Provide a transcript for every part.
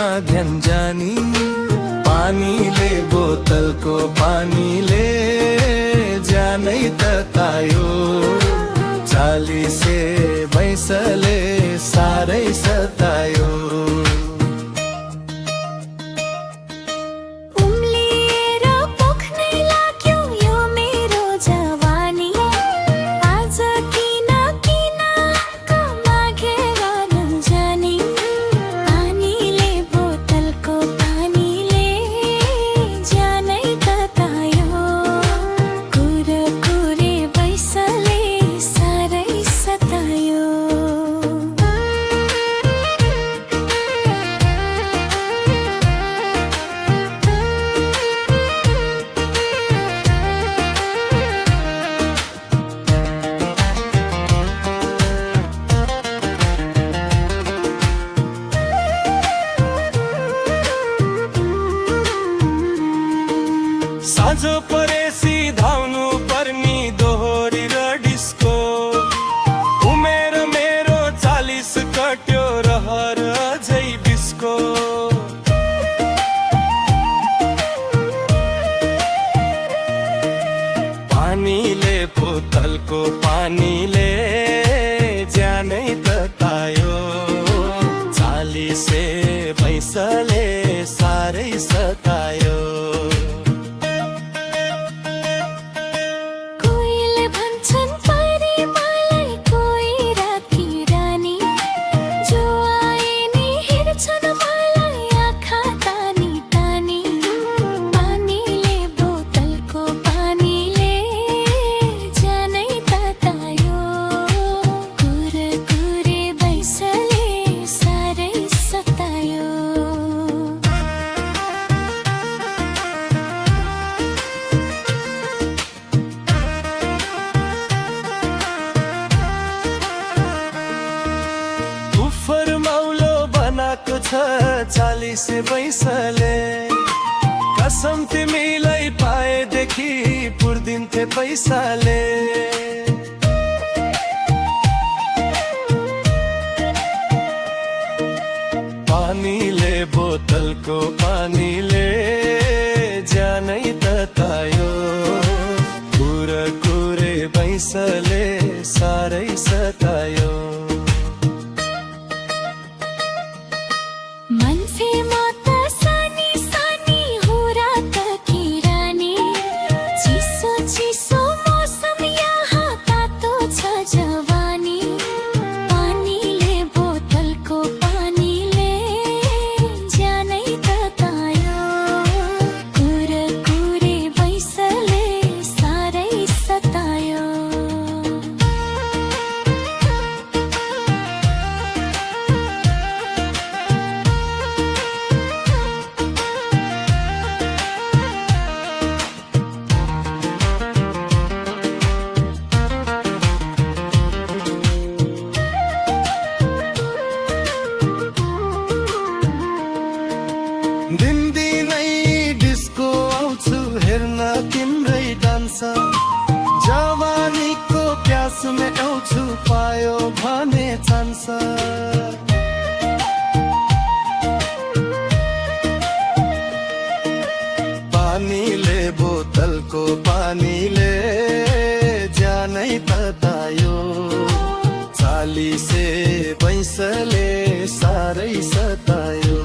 ध्यान जानी पानीले बोतलको पानीले ज्यानै ततायो चालिसे भैँसले साह्रै सतायो साँझ परेसी धाउनु पर्नी दोहोरी र डिस्को उमेर मेरो 40 कट्यो रहर अझै बिस्को पानीले बोतलको पानीले ज्यानै ततायो चालिसे भैँसले साह्रै सतायो छ 40 भैँसले कसम तिमीलाई पाएदेखि पुर्दिन्थे पैसाले पानीले बोतलको पानीले ज्यानै ततायो कुरे भैँसले साह्रै सतायो दिनदिनै डिस्को आउँछु हेर्न तिम्रै डान्स जवानीको प्यासमा आउँछु पायो भने चान्स पानीले बोतलको पानीले ज्यानै ततायो चालिसे भैँसले साह्रै सतायो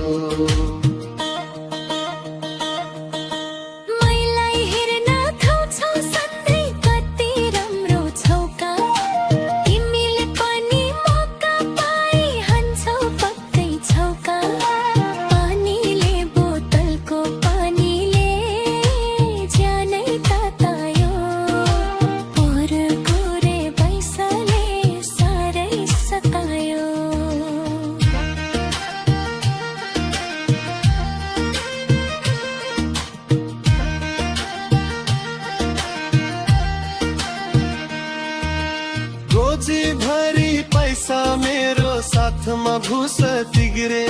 भरी पैसा मेरो साथमा भुस तिग्रे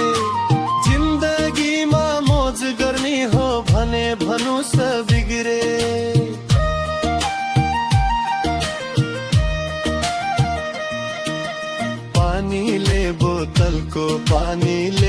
जिन्दगीमा मोज गर्ने हो भने भनुस बिग्रे पानीले बोतलको पानीले